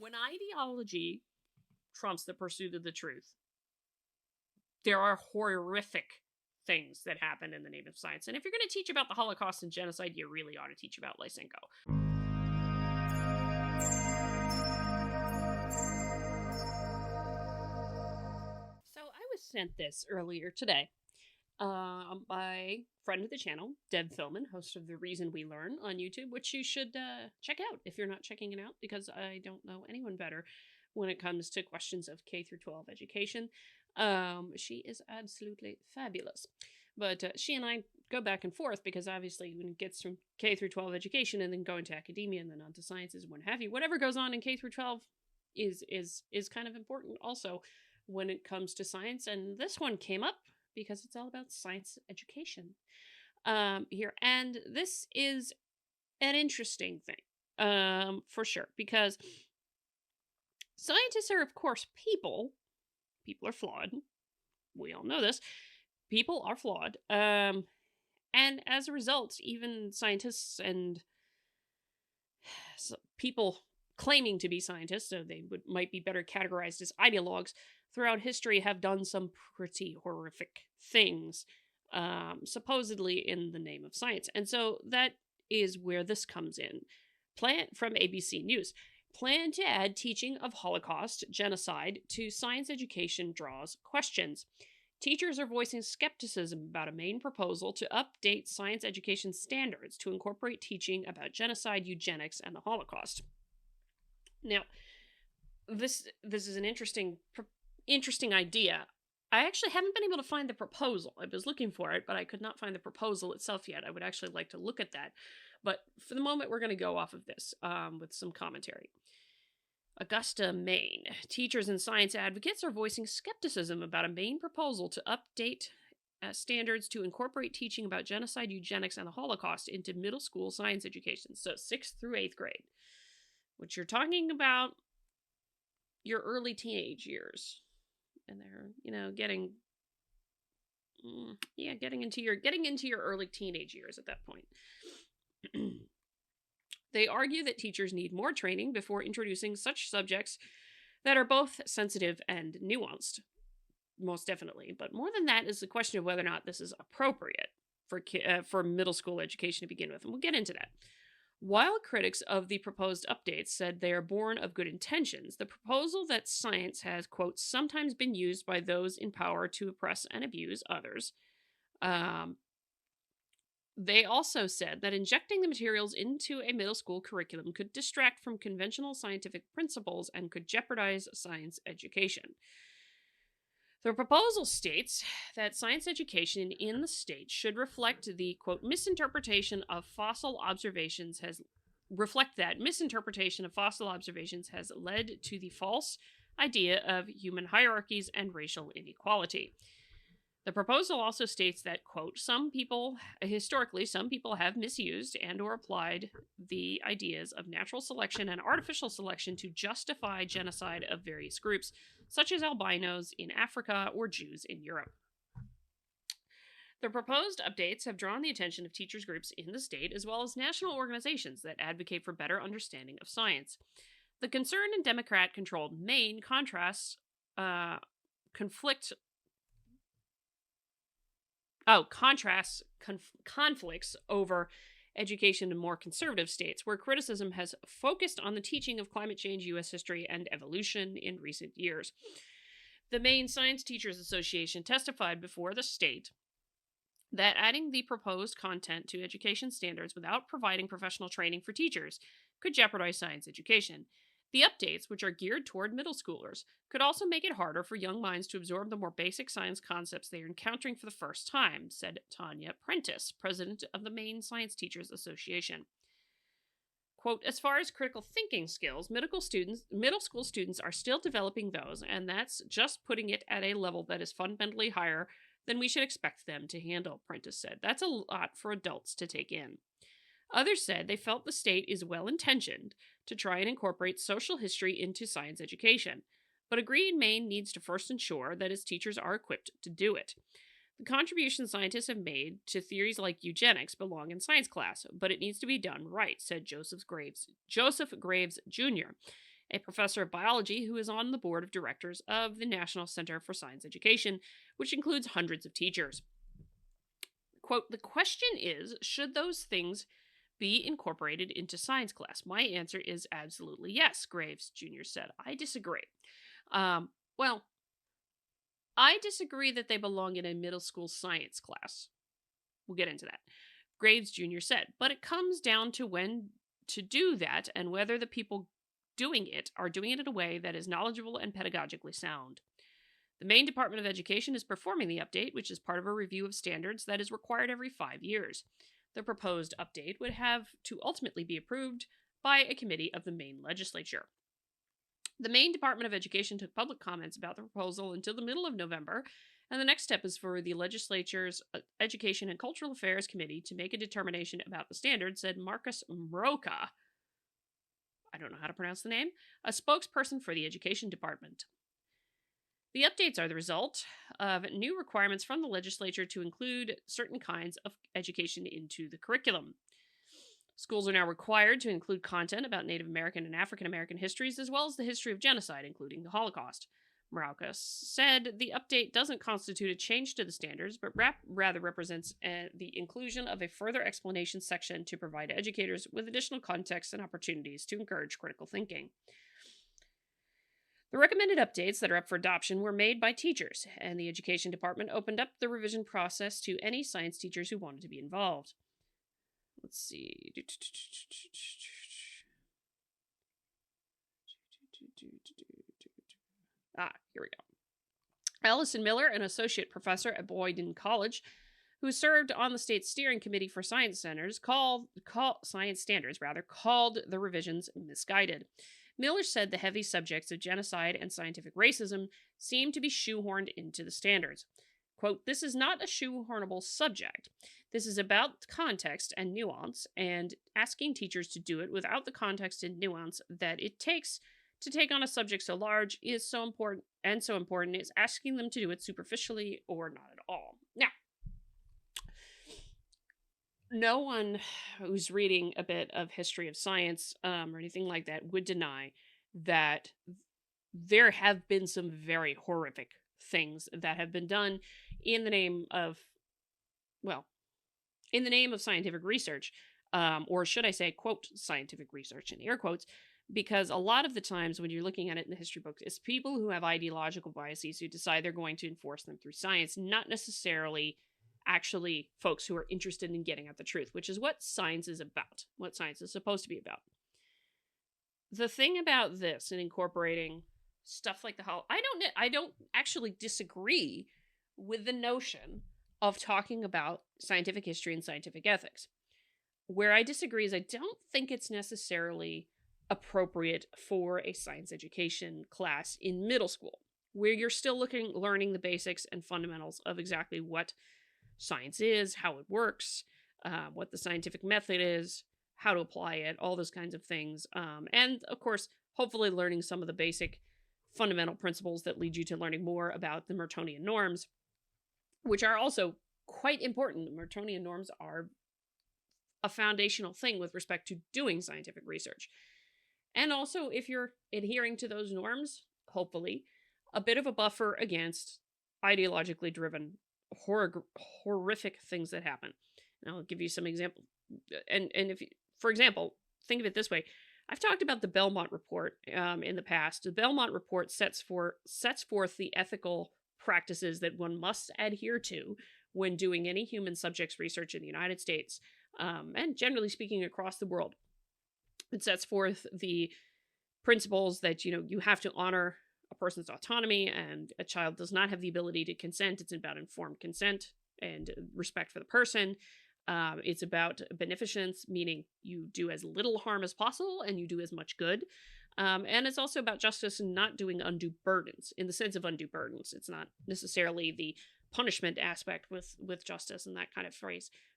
when ideology trumps the pursuit of the truth, there are horrific things that happen in the name of science. And if you're going to teach about the Holocaust and genocide, you really ought to teach about Lysenko. So I was sent this earlier today by friend of the channel, Deb Philman, host of The Reason We Learn on YouTube, which you should check out if you're not checking it out, because I don't know anyone better when it comes to questions of K through 12 education. She is absolutely fabulous. But she and I go back and forth because obviously when it gets from K through 12 education and then go into academia and then on to sciences and what have you, whatever goes on in K through 12 is kind of important also when it comes to science. And this one came up because it's all about science education here. And this is an interesting thing for sure, because scientists are, of course, people. People are flawed. We all know this. People are flawed. And as a result, even scientists and people claiming to be scientists, so they might be better categorized as ideologues, throughout history have done some pretty horrific things, supposedly in the name of science. And so that is where this comes in. From ABC News. Plan to add teaching of Holocaust, genocide to science education draws questions. Teachers are voicing skepticism about a Maine proposal to update science education standards to incorporate teaching about genocide, eugenics, and the Holocaust. Now, this is an interesting idea. I actually haven't been able to find the proposal. I was looking for it, but I could not find the proposal itself yet. I would actually like to look at that. But for the moment, we're going to go off of this with some commentary. Augusta, Maine. Teachers and science advocates are voicing skepticism about a Maine proposal to update standards to incorporate teaching about genocide, eugenics, and the Holocaust into middle school science education. So 6th through 8th grade, which you're talking about your early teenage years. And they're, getting into your early teenage years at that point. They argue that teachers need more training before introducing such subjects that are both sensitive and nuanced. Most definitely. But more than that is the question of whether or not this is appropriate for middle school education to begin with. And we'll get into that. While critics of the proposed updates said they are born of good intentions, the proposal that science has, quote, sometimes been used by those in power to oppress and abuse others. They also said that injecting the materials into a middle school curriculum could distract from conventional scientific principles and could jeopardize science education. The proposal states that science education in the state should reflect the, quote, misinterpretation of fossil observations has led to the false idea of human hierarchies and racial inequality. The proposal also states that, quote, some people have misused and or applied the ideas of natural selection and artificial selection to justify genocide of various groups, such as albinos in Africa or Jews in Europe. The proposed updates have drawn the attention of teachers groups in the state, as well as national organizations that advocate for better understanding of science. The concern in Democrat-controlled Maine conflicts over education in more conservative states, where criticism has focused on the teaching of climate change, U.S. history, and evolution in recent years. The Maine Science Teachers Association testified before the state that adding the proposed content to education standards without providing professional training for teachers could jeopardize science education. The updates, which are geared toward middle schoolers, could also make it harder for young minds to absorb the more basic science concepts they are encountering for the first time, said Tanya Prentice, president of the Maine Science Teachers Association. Quote, as far as critical thinking skills, middle school students are still developing those, and that's just putting it at a level that is fundamentally higher than we should expect them to handle, Prentice said. That's a lot for adults to take in. Others said they felt the state is well-intentioned to try and incorporate social history into science education, but agreed Maine needs to first ensure that its teachers are equipped to do it. The contributions scientists have made to theories like eugenics belong in science class, but it needs to be done right, said Joseph Graves Jr., a professor of biology who is on the board of directors of the National Center for Science Education, which includes hundreds of teachers. Quote, the question is, should those things be incorporated into science class? My answer is absolutely yes, Graves Jr. said. I disagree. Well, I disagree that they belong in a middle school science class. We'll get into that. Graves Jr. said, but it comes down to when to do that and whether the people doing it are doing it in a way that is knowledgeable and pedagogically sound. The Maine Department of Education is performing the update, which is part of a review of standards that is required every 5 years. The proposed update would have to ultimately be approved by a committee of the Maine legislature. The Maine Department of Education took public comments about the proposal until the middle of November, and the next step is for the legislature's Education and Cultural Affairs Committee to make a determination about the standard, said Marcus Mroka. I don't know how to pronounce the name, a spokesperson for the Education Department. The updates are the result of new requirements from the legislature to include certain kinds of education into the curriculum. Schools are now required to include content about Native American and African American histories, as well as the history of genocide, including the Holocaust. Maraucas said the update doesn't constitute a change to the standards, but rather represents the inclusion of a further explanation section to provide educators with additional context and opportunities to encourage critical thinking. The recommended updates that are up for adoption were made by teachers, and the Education Department opened up the revision process to any science teachers who wanted to be involved. Let's see. Here we go. Allison Miller, an associate professor at Boyden College, who served on the state steering committee for science centers, called the revisions misguided. Miller said the heavy subjects of genocide and scientific racism seem to be shoehorned into the standards. Quote, this is not a shoehornable subject. This is about context and nuance, and asking teachers to do it without the context and nuance that it takes to take on a subject so large is so important is asking them to do it superficially or not at all. Now, no one who's reading a bit of history of science or anything like that would deny that there have been some very horrific things that have been done in the name of, scientific research, or should I say, quote, scientific research in air quotes, because a lot of the times when you're looking at it in the history books, it's people who have ideological biases who decide they're going to enforce them through science, not necessarily actually folks who are interested in getting at the truth, which is what science is about, what science is supposed to be about. The thing about this and incorporating stuff like I don't actually disagree with the notion of talking about scientific history and scientific ethics. Where I disagree is I don't think it's necessarily appropriate for a science education class in middle school, where you're still learning the basics and fundamentals of exactly what science is, how it works, what the scientific method is, how to apply it, all those kinds of things. And of course, hopefully learning some of the basic fundamental principles that lead you to learning more about the Mertonian norms, which are also quite important. The Mertonian norms are a foundational thing with respect to doing scientific research. And also, if you're adhering to those norms, hopefully, a bit of a buffer against ideologically driven horrific things that happen. And I'll give you some examples. And if, for example, think of it this way. I've talked about the Belmont Report in the past. The Belmont Report sets forth the ethical practices that one must adhere to when doing any human subjects research in the United States, and generally speaking across the world. It sets forth the principles that, you have to honor a person's autonomy, and a child does not have the ability to consent. It's about informed consent and respect for the person. It's about beneficence, meaning you do as little harm as possible and you do as much good. And it's also about justice and not doing undue burdens. In the sense of undue burdens, it's not necessarily the punishment aspect with justice and that kind of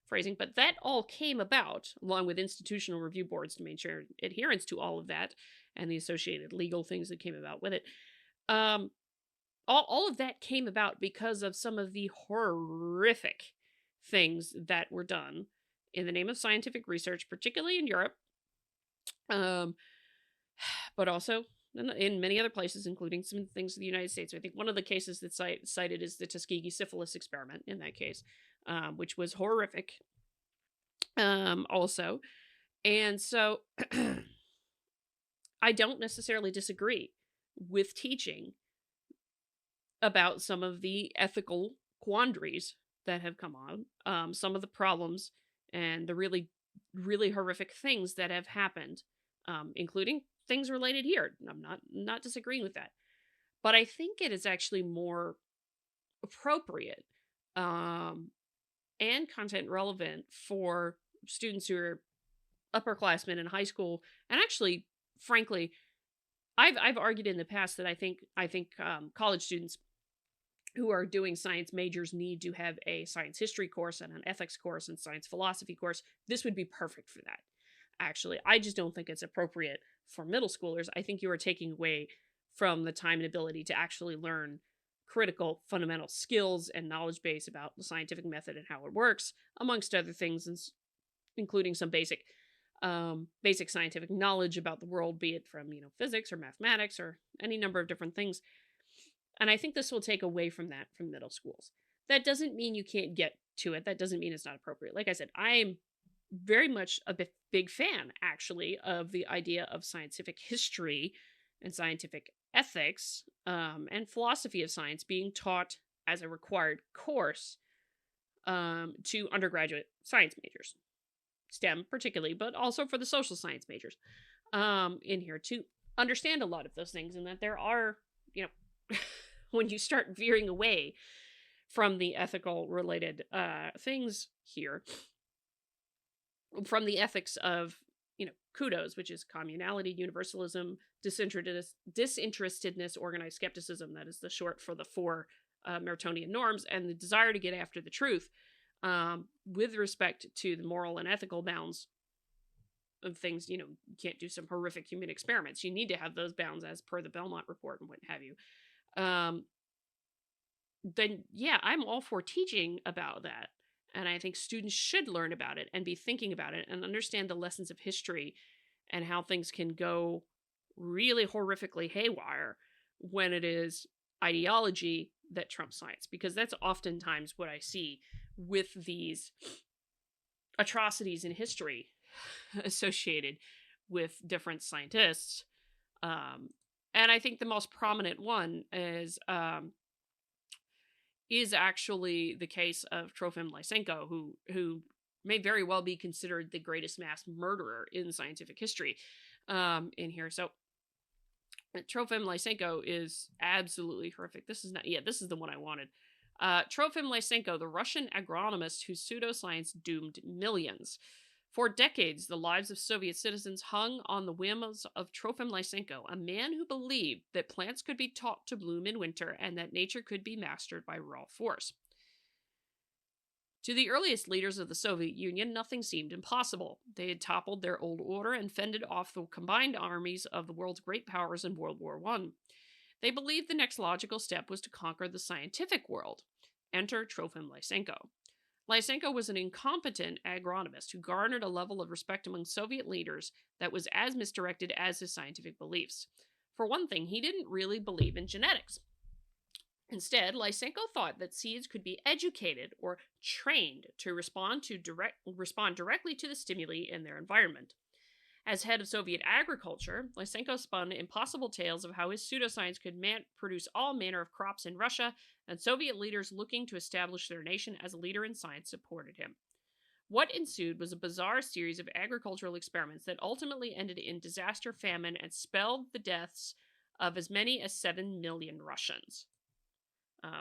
phrasing, but that all came about along with institutional review boards to make sure adherence to all of that and the associated legal things that came about with it. All of that came about because of some of the horrific things that were done in the name of scientific research, particularly in Europe, but also and in many other places, including some things in the United States. I think one of the cases that's cited is the Tuskegee syphilis experiment in that case, which was horrific, also. And so I don't necessarily disagree with teaching about some of the ethical quandaries that have come on, some of the problems and the really, really horrific things that have happened, including things related here. I'm not disagreeing with that, but I think it is actually more appropriate, um, and content relevant for students who are upperclassmen in high school, and actually, frankly, I've argued in the past that I think college students who are doing science majors need to have a science history course and an ethics course and science philosophy course. This would be perfect for that. Actually, I just don't think it's appropriate for middle schoolers. I think you are taking away from the time and ability to actually learn critical fundamental skills and knowledge base about the scientific method and how it works, amongst other things, including some basic scientific knowledge about the world, be it from, physics or mathematics or any number of different things. And I think this will take away from that from middle schools. That doesn't mean you can't get to it. That doesn't mean it's not appropriate. Like I said, I'm very much a big fan, actually, of the idea of scientific history and scientific ethics, and philosophy of science being taught as a required course, to undergraduate science majors, STEM particularly, but also for the social science majors, in here to understand a lot of those things, and that there are, when you start veering away from the ethical related things here, from the ethics of, kudos, which is communality, universalism, disinterestedness, organized skepticism, that is the short for the four Mertonian norms, and the desire to get after the truth, with respect to the moral and ethical bounds of things. You can't do some horrific human experiments. You need to have those bounds as per the Belmont report and what have you. Then yeah, I'm all for teaching about that. And I think students should learn about it and be thinking about it and understand the lessons of history and how things can go really horrifically haywire when it is ideology that trumps science. Because that's oftentimes what I see with these atrocities in history associated with different scientists. And I think the most prominent one is actually the case of Trofim Lysenko, who may very well be considered the greatest mass murderer in scientific history, in here. So Trofim Lysenko is absolutely horrific. This is the one I wanted. Trofim Lysenko, the Russian agronomist whose pseudoscience doomed millions. For decades, the lives of Soviet citizens hung on the whims of Trofim Lysenko, a man who believed that plants could be taught to bloom in winter and that nature could be mastered by raw force. To the earliest leaders of the Soviet Union, nothing seemed impossible. They had toppled their old order and fended off the combined armies of the world's great powers in World War I. They believed the next logical step was to conquer the scientific world. Enter Trofim Lysenko. Lysenko was an incompetent agronomist who garnered a level of respect among Soviet leaders that was as misdirected as his scientific beliefs. For one thing, he didn't really believe in genetics. Instead, Lysenko thought that seeds could be educated or trained to respond directly to the stimuli in their environment. As head of Soviet agriculture, Lysenko spun impossible tales of how his pseudoscience could produce all manner of crops in Russia, and Soviet leaders looking to establish their nation as a leader in science supported him. What ensued was a bizarre series of agricultural experiments that ultimately ended in disaster, famine, and spelled the deaths of as many as 7 million Russians.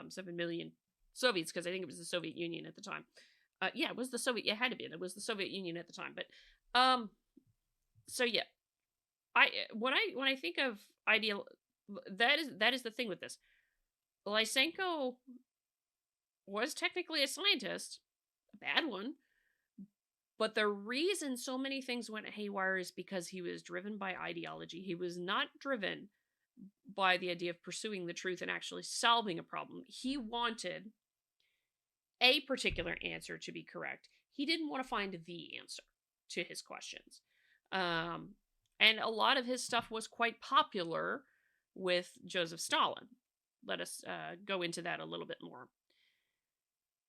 7 million Soviets, because I think it was the Soviet Union at the time. It was the Soviet. It had to be. It was the Soviet Union at the time. But so yeah, when I think of ideal, that is the thing with this. Lysenko was technically a scientist, a bad one, but the reason so many things went haywire is because he was driven by ideology. He was not driven by the idea of pursuing the truth and actually solving a problem. He wanted a particular answer to be correct. He didn't want to find the answer to his questions. And a lot of his stuff was quite popular with Joseph Stalin. Let us go into that a little bit more.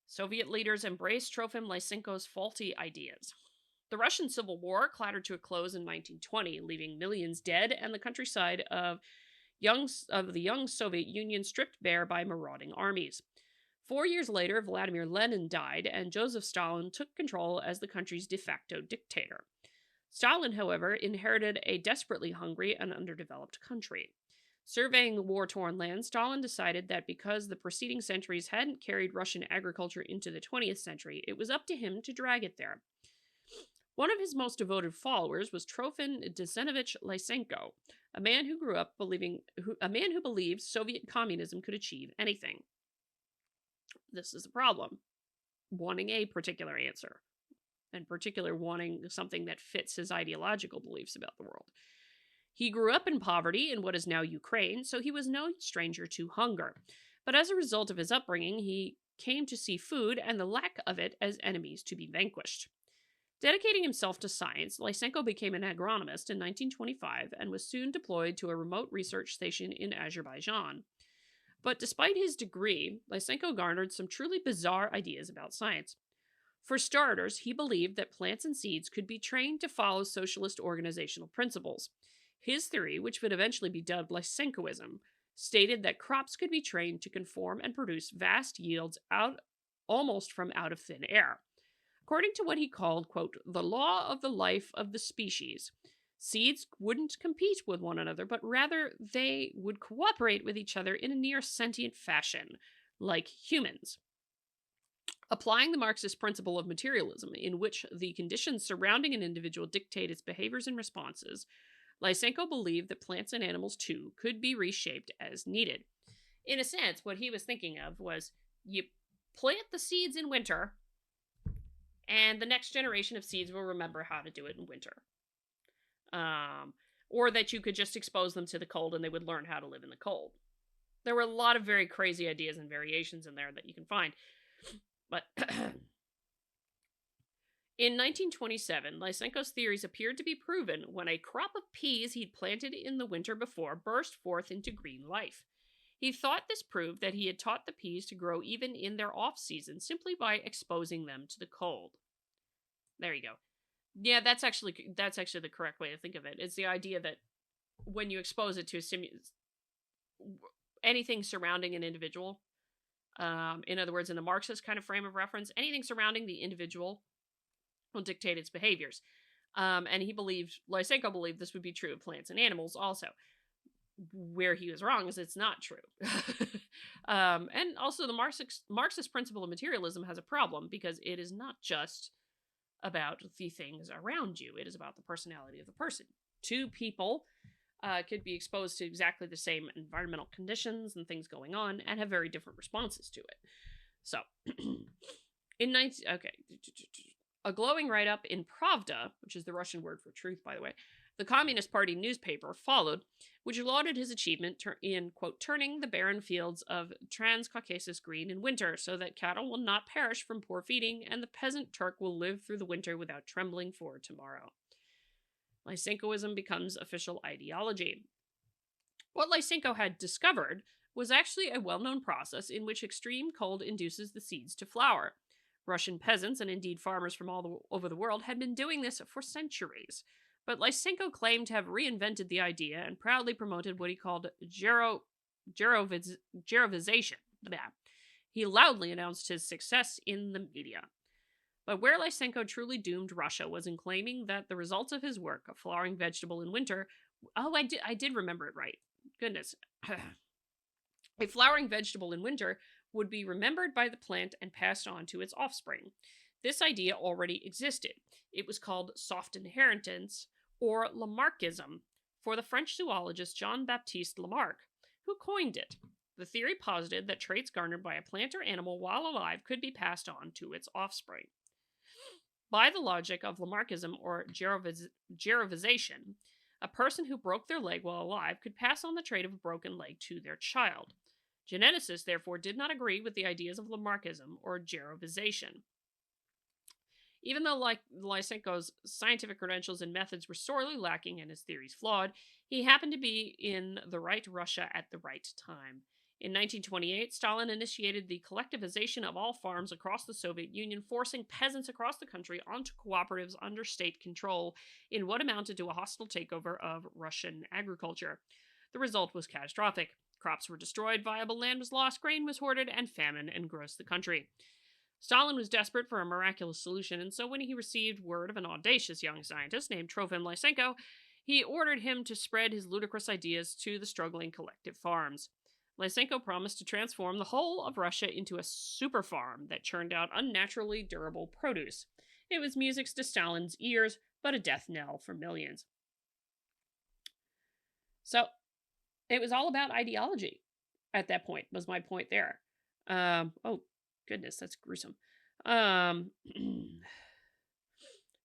Soviet leaders embraced Trofim Lysenko's faulty ideas. The Russian Civil War clattered to a close in 1920, leaving millions dead and the countryside of the young Soviet Union stripped bare by marauding armies. 4 years later, Vladimir Lenin died, and Joseph Stalin took control as the country's de facto dictator. Stalin, however, inherited a desperately hungry and underdeveloped country. Surveying the war-torn land, Stalin decided that because the preceding centuries hadn't carried Russian agriculture into the 20th century, it was up to him to drag it there. One of his most devoted followers was Trofim Desenovich Lysenko, a man who believed Soviet communism could achieve anything. This is the problem: wanting a particular answer, in particular wanting something that fits his ideological beliefs about the world. He grew up in poverty in what is now Ukraine, so he was no stranger to hunger. But as a result of his upbringing, he came to see food and the lack of it as enemies to be vanquished. Dedicating himself to science, Lysenko became an agronomist in 1925 and was soon deployed to a remote research station in Azerbaijan. But despite his degree, Lysenko garnered some truly bizarre ideas about science. For starters, he believed that plants and seeds could be trained to follow socialist organizational principles. His theory, which would eventually be dubbed Lysenkoism, stated that crops could be trained to conform and produce vast yields almost from out of thin air. According to what he called, quote, the law of the life of the species, seeds wouldn't compete with one another, but rather they would cooperate with each other in a near sentient fashion, like humans. Applying the Marxist principle of materialism, in which the conditions surrounding an individual dictate its behaviors and responses, Lysenko believed that plants and animals, too, could be reshaped as needed. In a sense, what he was thinking of was you plant the seeds in winter, and the next generation of seeds will remember how to do it in winter. Or that you could just expose them to the cold and they would learn how to live in the cold. There were a lot of very crazy ideas and variations in there that you can find. But in 1927, Lysenko's theories appeared to be proven when a crop of peas he'd planted in the winter before burst forth into green life. He thought this proved that he had taught the peas to grow even in their off-season simply by exposing them to the cold. There you go. Yeah, that's actually the correct way to think of it. It's the idea that when you expose it to anything surrounding an individual, in other words, in a Marxist kind of frame of reference, anything surrounding the individual will dictate its behaviors. And Lysenko believed this would be true of plants and animals also. Where he was wrong is it's not true. And also the Marxist principle of materialism has a problem because it is not just about the things around you. It is about the personality of the person. Two people could be exposed to exactly the same environmental conditions and things going on and have very different responses to it. So, a glowing write-up in Pravda, which is the Russian word for truth, by the way, the Communist Party newspaper followed, which lauded his achievement in, quote, turning the barren fields of Transcaucasus green in winter so that cattle will not perish from poor feeding and the peasant Turk will live through the winter without trembling for tomorrow. Lysenkoism becomes official ideology. What Lysenko had discovered was actually a well-known process in which extreme cold induces the seeds to flower. Russian peasants, and indeed farmers from all over the world, had been doing this for centuries. But Lysenko claimed to have reinvented the idea and proudly promoted what he called Gerovization. He loudly announced his success in the media. But where Lysenko truly doomed Russia was in claiming that the results of his work, a flowering vegetable in winter... Oh, I did remember it right. Goodness. A flowering vegetable in winter would be remembered by the plant and passed on to its offspring. This idea already existed. It was called soft inheritance, or Lamarckism, for the French zoologist Jean-Baptiste Lamarck, who coined it. The theory posited that traits garnered by a plant or animal while alive could be passed on to its offspring. By the logic of Lamarckism or Gerovization, a person who broke their leg while alive could pass on the trait of a broken leg to their child. Geneticists, therefore, did not agree with the ideas of Lamarckism or Gerovization. Even though Lysenko's scientific credentials and methods were sorely lacking and his theories flawed, he happened to be in the right Russia at the right time. In 1928, Stalin initiated the collectivization of all farms across the Soviet Union, forcing peasants across the country onto cooperatives under state control in what amounted to a hostile takeover of Russian agriculture. The result was catastrophic. Crops were destroyed, viable land was lost, grain was hoarded, and famine engrossed the country. Stalin was desperate for a miraculous solution, and so when he received word of an audacious young scientist named Trofim Lysenko, he ordered him to spread his ludicrous ideas to the struggling collective farms. Lysenko promised to transform the whole of Russia into a super farm that churned out unnaturally durable produce. It was music to Stalin's ears, but a death knell for millions. So, it was all about ideology at that point, was my point there. Oh, goodness, that's gruesome.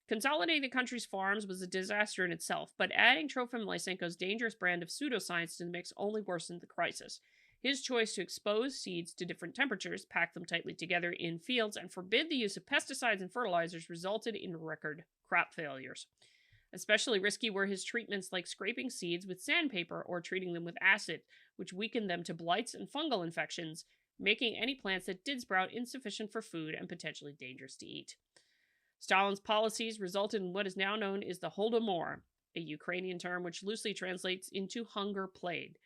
Consolidating the country's farms was a disaster in itself, but adding Trofim Lysenko's dangerous brand of pseudoscience to the mix only worsened the crisis. His choice to expose seeds to different temperatures, pack them tightly together in fields, and forbid the use of pesticides and fertilizers resulted in record crop failures. Especially risky were his treatments like scraping seeds with sandpaper or treating them with acid, which weakened them to blights and fungal infections, making any plants that did sprout insufficient for food and potentially dangerous to eat. Stalin's policies resulted in what is now known as the Holodomor, a Ukrainian term which loosely translates into hunger plague.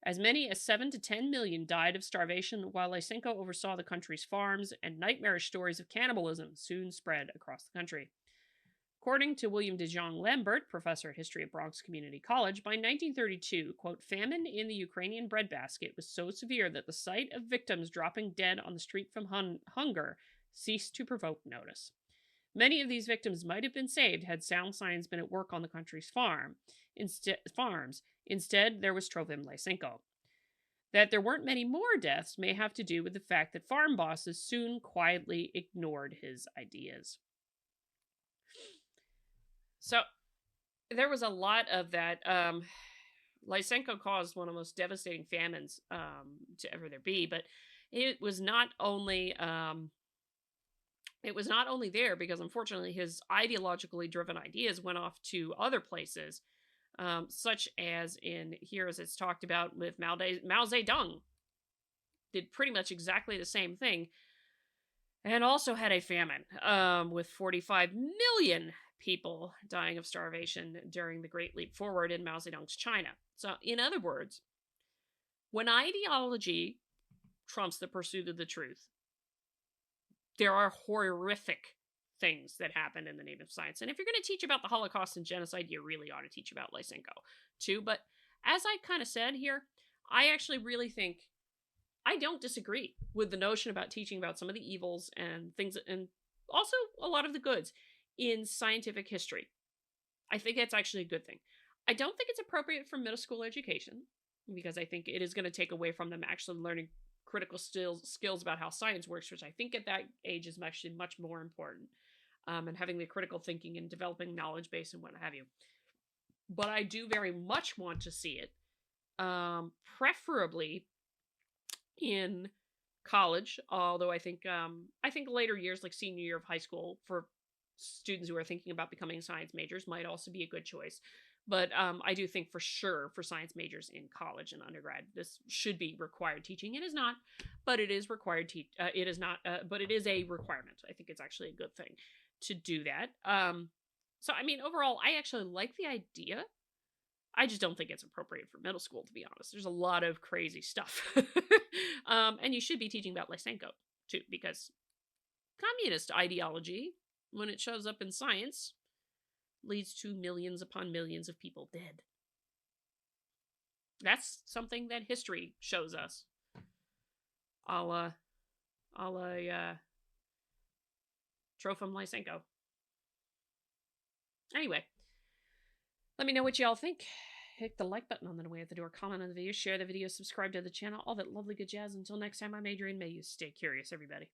As many as 7 to 10 million died of starvation while Lysenko oversaw the country's farms, and nightmarish stories of cannibalism soon spread across the country. According to William de Jong Lambert, professor of history at Bronx Community College, by 1932, quote, famine in the Ukrainian breadbasket was so severe that the sight of victims dropping dead on the street from hunger ceased to provoke notice. Many of these victims might have been saved had sound science been at work on the country's farms. Instead, there was Trofim Lysenko. That there weren't many more deaths may have to do with the fact that farm bosses soon quietly ignored his ideas. So, there was a lot of that. Lysenko caused one of the most devastating famines to ever there be, but it was not only there because unfortunately his ideologically driven ideas went off to other places, such as in here as it's talked about with Mao Zedong, did pretty much exactly the same thing, and also had a famine with 45 million people dying of starvation during the Great Leap Forward in Mao Zedong's China. So, in other words, when ideology trumps the pursuit of the truth, there are horrific things that happen in the name of science. And if you're going to teach about the Holocaust and genocide, you really ought to teach about Lysenko too. But as I kind of said here, I actually really think I don't disagree with the notion about teaching about some of the evils and things, and also a lot of the goods in scientific history. I think that's actually a good thing. I don't think it's appropriate for middle school education because I think it is going to take away from them actually learning critical skills about how science works, which I think at that age is actually much more important, and having the critical thinking and developing knowledge base and what have you. But I do very much want to see it, preferably in college, although I think later years, like senior year of high school, for students who are thinking about becoming science majors might also be a good choice. But I do think for sure for science majors in college and undergrad, this should be required teaching. It is not, but it is required. It is not, but it is a requirement. I think it's actually a good thing to do that. So I mean, overall, I actually like the idea. I just don't think it's appropriate for middle school, to be honest. There's a lot of crazy stuff. And you should be teaching about Lysenko, too, because communist ideology, when it shows up in science, leads to millions upon millions of people dead. That's something that history shows us. A la Trofim Lysenko. Anyway, let me know what y'all think. Hit the like button on the way at the door, comment on the video, share the video, subscribe to the channel, all that lovely good jazz. Until next time, I'm Adrian. May you stay curious, everybody.